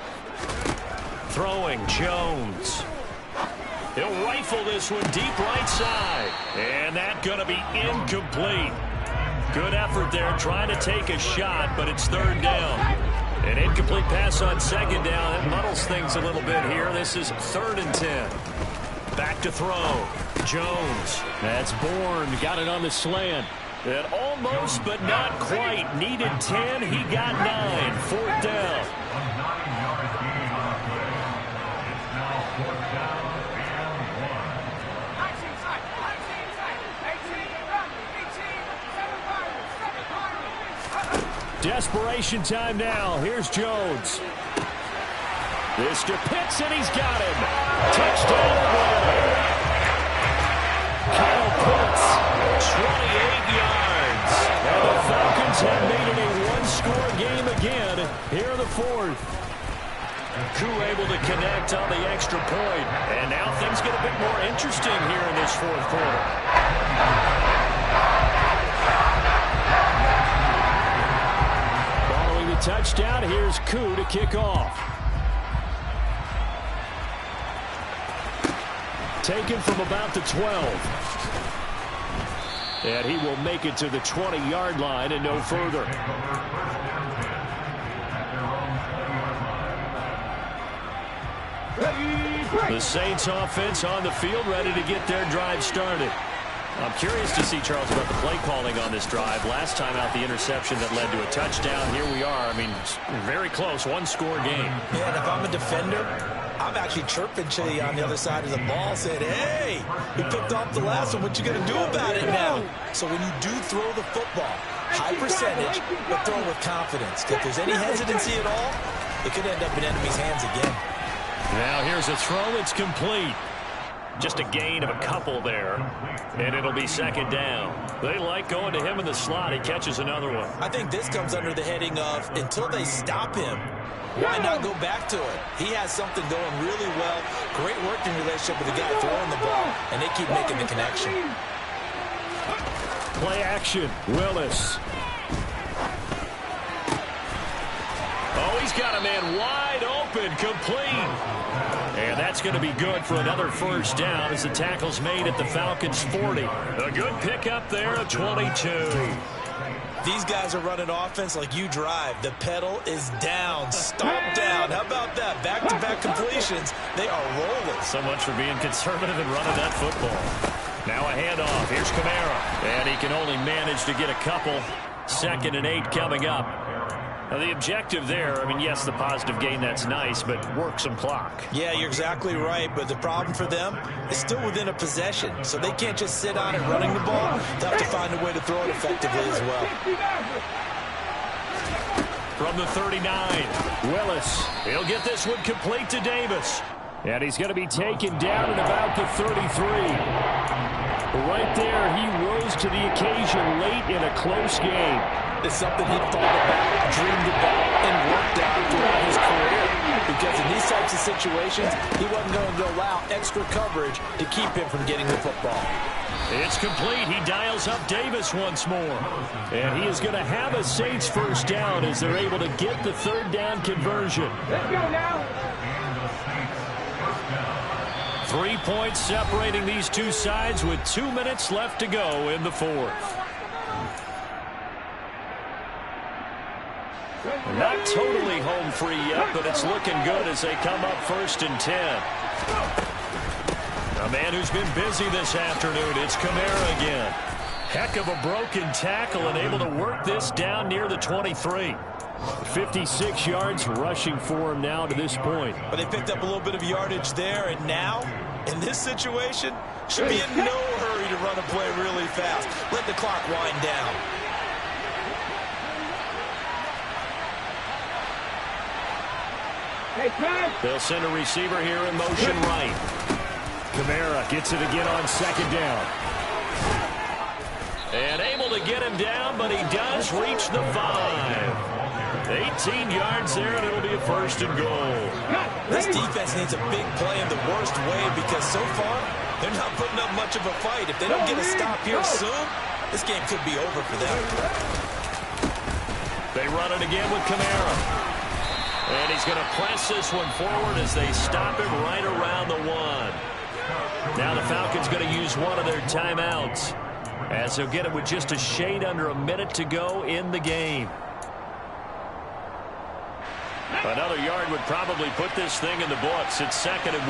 Throwing Jones. He'll rifle this one deep right side. And that's going to be incomplete. Good effort there trying to take a shot, but it's 3rd down. An incomplete pass on 2nd down. That muddles things a little bit here. This is 3rd and 10. Back to throw. Jones. That's Bourne. Got it on the slant. It almost, but not quite. Needed 10. He got 9. 4th down. Desperation time now. Here's Jones. This to Pitts, and he's got him. Touchdown Atlanta. Kyle Pitts, 28 yards. And the Falcons have made it a one-score game again here in the 4th. Koo able to connect on the extra point. And now things get a bit more interesting here in this 4th quarter. Touchdown. Here's Koo to kick off. Taken from about the 12. And he will make it to the 20-yard line and no further. The Saints offense on the field, ready to get their drive started. I'm curious to see, Charles, about the play calling on this drive. Last time out, the interception that led to a touchdown. Here we are. I mean, very close, one-score game. Yeah, and if I'm a defender, I'm actually chirping Chili on the other side of the ball, saying, hey, we picked off the last one. What you going to do about it now? So when you do throw the football, high percentage, but throw with confidence. If there's any hesitancy at all, it could end up in enemy's hands again. Now here's a throw that's complete. Just a gain of a couple there, and it'll be 2nd down. They like going to him in the slot. He catches another one. I think this comes under the heading of until they stop him, why not go back to it? He has something going really well. Great working relationship with the guy throwing the ball, and they keep making the connection. Play action. Willis. Oh, he's got a man wide open, complete. And that's going to be good for another 1st down as the tackle's made at the Falcons' 40. A good pickup there of 22. These guys are running offense like you drive. The pedal is down, stomp down. How about that? Back-to-back completions. They are rolling. So much for being conservative and running that football. Now a handoff. Here's Kamara. And he can only manage to get a couple. 2nd and 8 coming up. Now, the objective there, I mean, yes, the positive gain, that's nice, but work some clock. Yeah, you're exactly right, but the problem for them is still within a possession, so they can't just sit on it running the ball. They have to find a way to throw it effectively as well. From the 39, Willis. He'll get this one complete to Davis. And he's going to be taken down at about the 33. Right there, he rose to the occasion late in a close game. It's something he thought about, dreamed about, and worked out throughout his career. Because in these types of situations, he wasn't going to allow extra coverage to keep him from getting the football. It's complete. He dials up Davis once more. And he is going to have a Saints 1st down as they're able to get the 3rd down conversion. Let's go now. 3 points separating these two sides with 2 minutes left to go in the 4th. Not totally home free yet, but it's looking good as they come up 1st and 10. A man who's been busy this afternoon, it's Kamara again. Heck of a broken tackle and able to work this down near the 23. 56 yards rushing for him now to this point. But they picked up a little bit of yardage there, and now, in this situation, should be in no hurry to run a play really fast. Let the clock wind down. They'll send a receiver here in motion right. Kamara gets it again on 2nd down. And able to get him down, but he does reach the 5. 18 yards there, and it'll be a 1st and goal. This defense needs a big play in the worst way because so far, they're not putting up much of a fight. If they don't get a stop here soon, this game could be over for them. They run it again with Kamara. And he's going to press this one forward as they stop him right around the 1. Now the Falcons going to use one of their timeouts as they'll get it with just a shade under a minute to go in the game. Another yard would probably put this thing in the books. It's 2nd and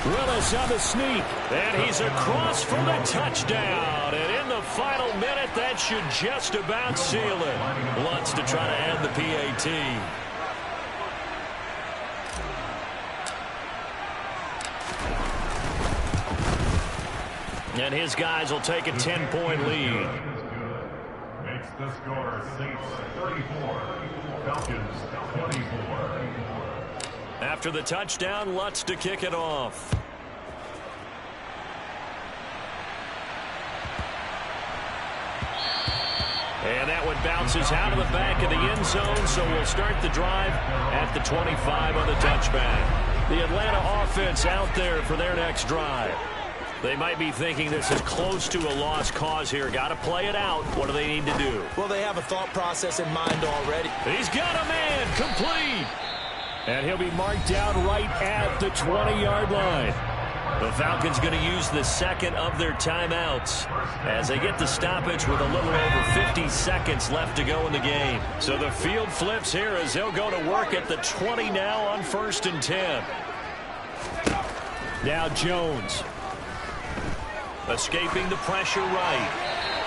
1. Willis on the sneak. And he's across for the touchdown. And in the final minute, that should just about seal it. Wants to try to end the PAT. And his guys will take a 10-point lead. Makes the score Saints 34, Falcons 24. After the touchdown, Lutz to kick it off. And that one bounces out of the back of the end zone, so we'll start the drive at the 25 on the touchback. The Atlanta offense out there for their next drive. They might be thinking this is close to a lost cause here. Got to play it out. What do they need to do? Well, they have a thought process in mind already. He's got a man complete. And he'll be marked down right at the 20-yard line. The Falcons going to use the 2nd of their timeouts as they get the stoppage with a little over 50 seconds left to go in the game. So the field flips here as they'll go to work at the 20 now on 1st and 10. Now Jones. Escaping the pressure right.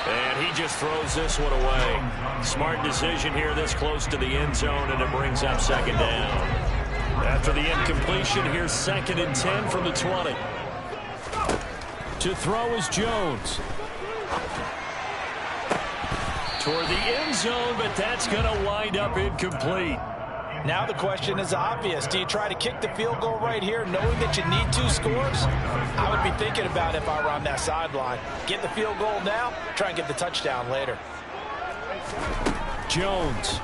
And he just throws this one away. Smart decision here this close to the end zone, and it brings up 2nd down. After the incompletion, here's 2nd and 10 from the 20. To throw is Jones. Toward the end zone, but that's going to wind up incomplete. Now the question is obvious. Do you try to kick the field goal right here knowing that you need 2 scores? I would be thinking about it if I were on that sideline. Get the field goal now, try and get the touchdown later. Jones.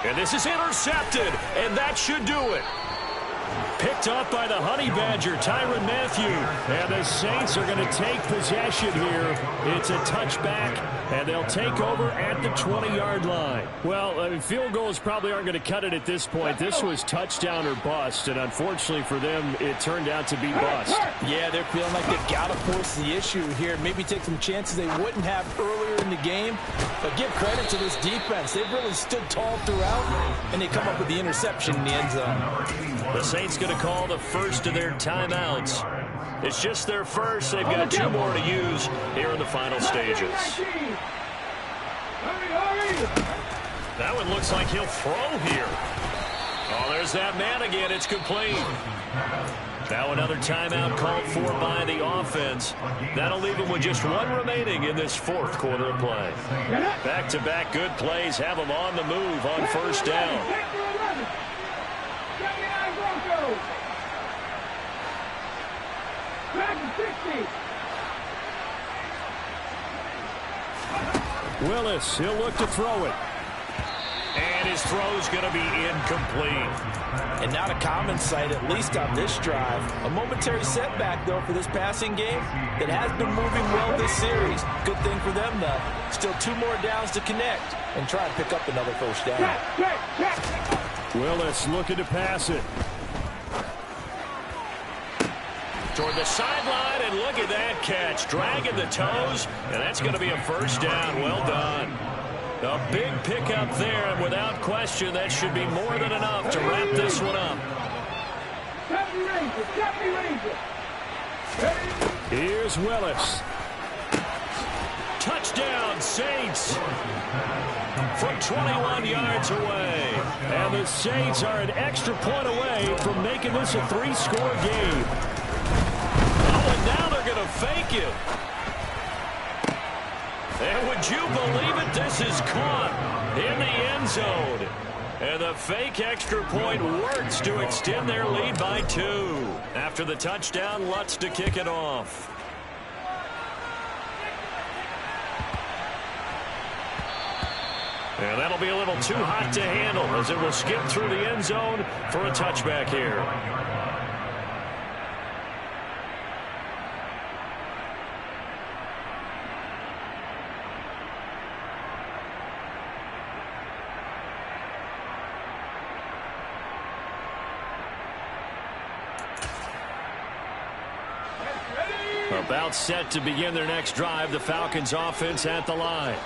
And this is intercepted, and that should do it. Picked up by the Honey Badger, Tyrann Mathieu. And the Saints are going to take possession here. It's a touchback, and they'll take over at the 20-yard line. Well, I mean, field goals probably aren't going to cut it at this point. This was touchdown or bust, and unfortunately for them, it turned out to be bust. Yeah, they're feeling like they've got to force the issue here. Maybe take some chances they wouldn't have earlier in the game. But give credit to this defense. They've really stood tall throughout, and they come up with the interception in the end zone. The Saints going to call the first of their timeouts. It's just their first. They've got 2 more to use here in the final stages. That one looks like he'll throw here. Oh, there's that man again. It's complete. Now another timeout called for by the offense. That'll leave them with just 1 remaining in this 4th quarter of play. Back-to-back good plays have them on the move on 1st down. Willis, he'll look to throw it. And his throw's going to be incomplete. And not a common sight, at least on this drive. A momentary setback, though, for this passing game that has been moving well this series. Good thing for them, though. Still 2 more downs to connect and try and pick up another 1st down. Willis looking to pass it. Toward the sideline, and look at that catch. Dragging the toes, and that's going to be a first down. Well done. A big pickup there, and without question, that should be more than enough to wrap this one up. Here's Willis. Touchdown, Saints. From 21 yards away. And the Saints are an extra point away from making this a 3-score game. Oh, and now they're going to fake it. And would you believe it? This is caught in the end zone. And the fake extra point works to extend their lead by 2. After the touchdown, Lutz to kick it off. And that'll be a little too hot to handle as it will skip through the end zone for a touchback here. About set to begin their next drive, the Falcons offense at the line.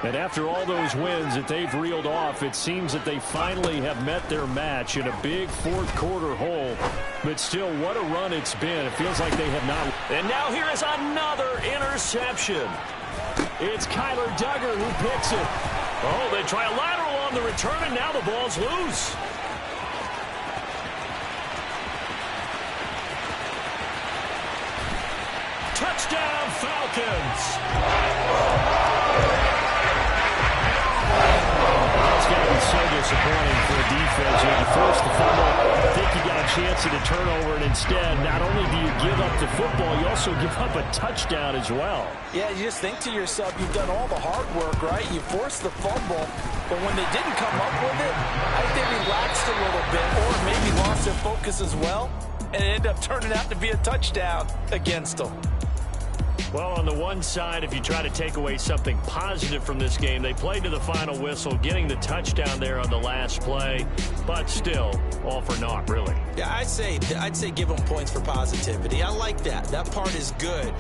And after all those wins that they've reeled off, it seems that they finally have met their match in a big fourth-quarter hole. But still, what a run it's been. It feels like they have not. And now here is another interception. It's Kyler Duggar who picks it. Oh, they try a lateral on the return, and now the ball's loose. Touchdown, Falcons. It's got to be so disappointing for a defense. You force the fumble, think you got a chance at a turnover, and instead, not only do you give up the football, you also give up a touchdown as well. Yeah, you just think to yourself, you've done all the hard work, right? You forced the fumble, but when they didn't come up with it, I think they relaxed a little bit or maybe lost their focus as well, and it ended up turning out to be a touchdown against them. Well, on the one side, if you try to take away something positive from this game, they played to the final whistle, getting the touchdown there on the last play, but still, all for naught, really. Yeah, I'd say give them points for positivity. I like that. That part is good.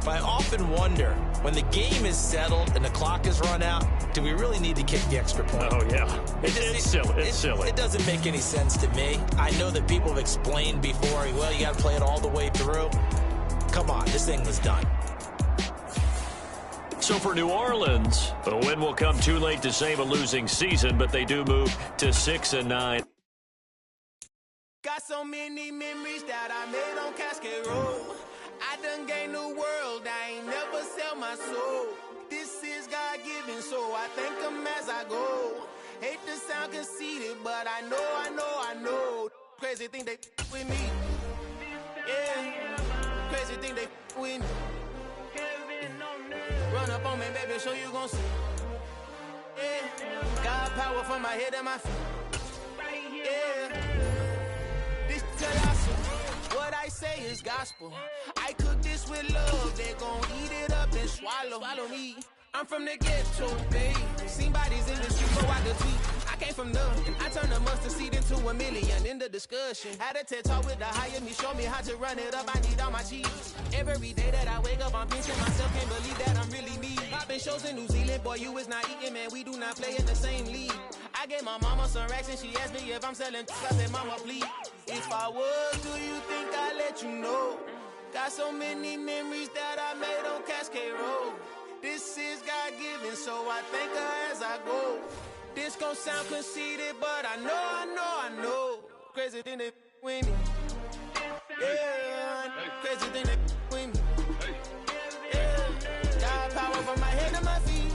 But I often wonder, when the game is settled and the clock is run out, do we really need to kick the extra point? Oh, yeah. It's silly. It's silly. It doesn't make any sense to me. I know that people have explained before, well, you got to play it all the way through. Come on, this thing was done. So for New Orleans, the win will come too late to save a losing season, but they do move to 6-9. Got so many memories that I made on Cascade Road. I done gained the world, I ain't never sell my soul. This is God-given, so I thank him as I go. Hate to sound conceited, but I know. Crazy thing they with me. Yeah, crazy thing they with me. Run up on me, baby, so you gon' see. Yeah, got power from my head and my feet. Yeah, this colossal. What I say is gospel. I cook this with love. They gon' eat it up and swallow me. I'm from the ghetto, babe. Seen bodies in the street, go out the tweet. I came from nothing. I turned a mustard seed into $1 million in the discussion. Had a TED talk with the higher me, show me how to run it up. I need all my cheese. Every day that I wake up, I'm pinching myself. Can't believe that I'm really me. Popping shows in New Zealand, boy, you is not eating, man. We do not play in the same league. I gave my mama some racks and she asked me if I'm selling. I said, mama, please. If I was, do you think I'd let you know? Got so many memories that I made on Cascade Road. This is God-given, so I thank her as I go. This gon' sound conceited, but I know. Crazy thing they with me. Yeah, crazy thing they with me. Yeah, got power from my head to my feet.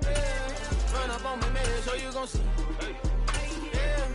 Yeah, run up on me, man, so you gon' see. Yeah.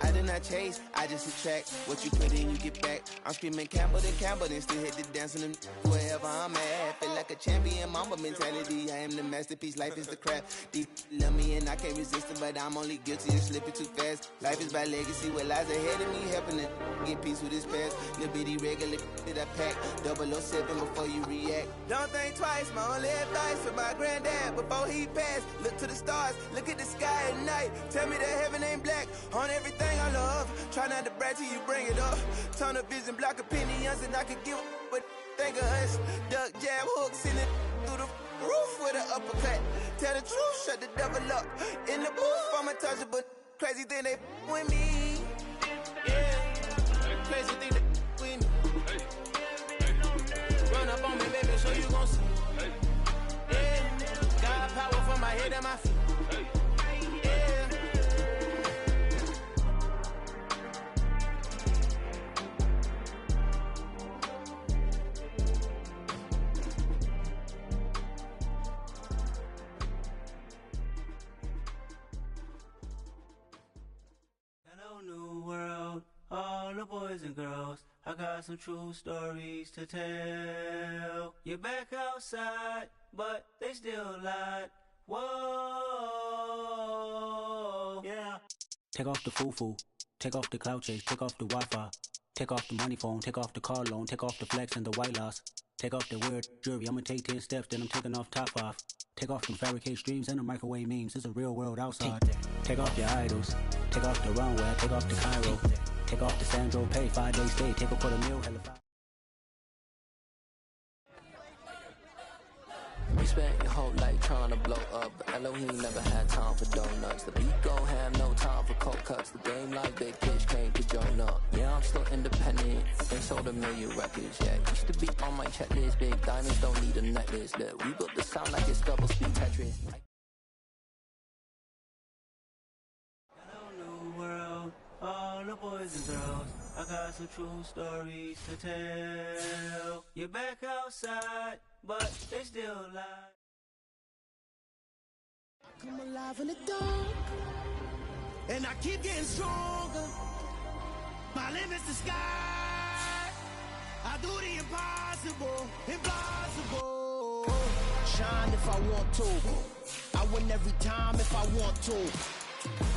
I did not chase, I just attract. What you put in, you get back. I'm screaming Campbell, then still hit the dance and wherever I'm at. Feel like a champion, mama mentality. I am the masterpiece, life is the crap. These love me and I can't resist it, but I'm only guilty of slipping too fast. Life is by legacy, what lies ahead of me, helping to get peace with this past. Little bitty regular that I pack. 007 before you react. Don't think twice, my only advice for my granddad before he passed. Look to the stars, look at the sky at night. Tell me that heaven ain't black on everything I love. Try Try not to brag till you bring it up. Tunnel vision, block opinions, and I could give what think of us. Duck, jab, hook, send it through the roof with an uppercut. Tell the truth, shut the devil up. In the booth, I'm untouchable. Crazy thing they with me. Yeah, crazy thing they with me. Run up on me, baby, so you gon' see. Yeah, got power from my head and my feet. Yeah. Hello, new world, all the boys and girls. I got some true stories to tell. You're back outside, but they still lied. Whoa, yeah. Take off the foo-foo, take off the cloud chase, take off the Wi-Fi, take off the money phone, take off the car loan, take off the flex and the white loss. Take off the weird jewelry, I'ma take 10 steps, then I'm taking off top off. Take off them fabricated streams and the microwave memes, it's a real world outside. Take off your idols, take off the runway, take off the Cairo. Take off the Sandro pay, 5 days stay, take a $250,000, hella five. We spent your whole life trying to blow up, but Elohim never had time for donuts. The beat gon' have no time for cold cuts. The game like Big Fish came to join up. Yeah, I'm still independent, and sold 1 million records. Yeah, used to be on my checklist. Big diamonds don't need a necklace. Look, we built the sound like it's double speed Tetris. Hello, new world, all the boys and girls. I got some true stories to tell. You're back outside, but they still lie. I come alive in the dark, and I keep getting stronger. My limit's the sky. I do the impossible, impossible. Shine if I want to. I win every time if I want to.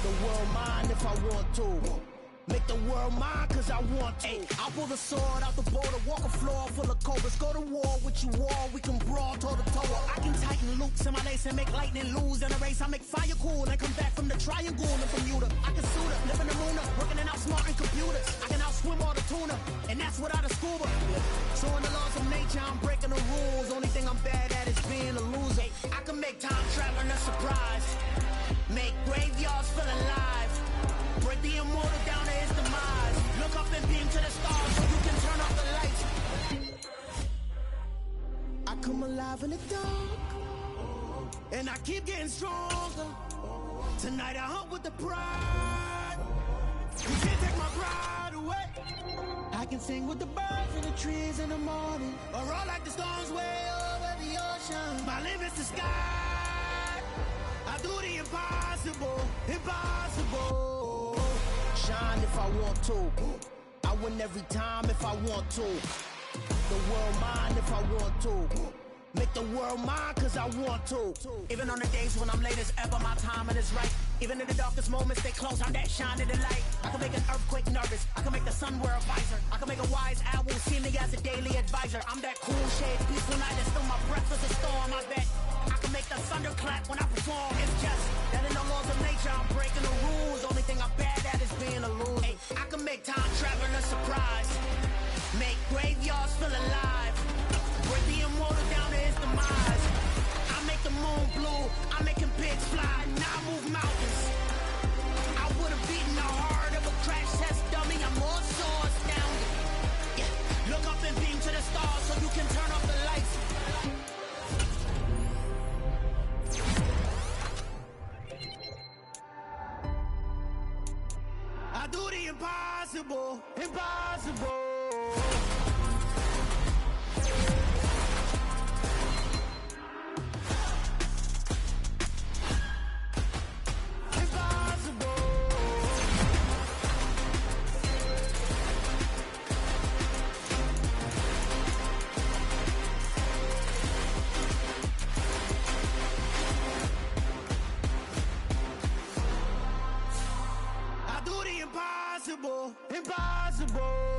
The world mine if I want to. Make the world mine cause I want to. Ay, I'll pull the sword out the border, walk a floor full of cobras. Go to war with you all, we can brawl toe to toe. I can tighten loops in my lace and make lightning lose in a race. I make fire cool and come back from the triangle in Bermuda. I can suit up, live in the moon up, working and outsmarting computers. I can outswim all the tuna, and that's without a scuba. So in the laws of nature, I'm breaking the rules. Only thing I'm bad at is being a loser. I can make time traveling a surprise, make graveyards feel alive. Break the immortal down to his demise. Look up and beam to the stars so you can turn off the lights. I come alive in the dark, and I keep getting stronger. Tonight I hunt with the pride. You can't take my pride away. I can sing with the birds and the trees in the morning, or roll like the storms way over the ocean. My limit's the sky. I do the impossible, impossible. Shine if I want to. I win every time if I want to. The world mine if I want to. Make the world mine cause I want to. Even on the days when I'm late as ever, my timing is right. Even in the darkest moments, stay close, I'm that shining the light. I can make an earthquake nervous, I can make the sun wear a visor. I can make a wise owl see me as a daily advisor. I'm that cool shade, peaceful night, and still my breath is a storm, I bet. I can make the thunder clap when I perform. It's just that in the laws of nature, I'm breaking the rules. Only thing I'm bad at is being a loser. Ay, I can make time traveling a surprise, make graveyards feel alive. Break the immortal down to his demise. I make the moon blue, I'm making pigs fly. Now I move mountains. I would have beaten the heart of a crash test dummy. I'm more so astounded. Yeah. Look up and beam to the stars so you can turn off the lights. I do the impossible, impossible. Impossible, impossible.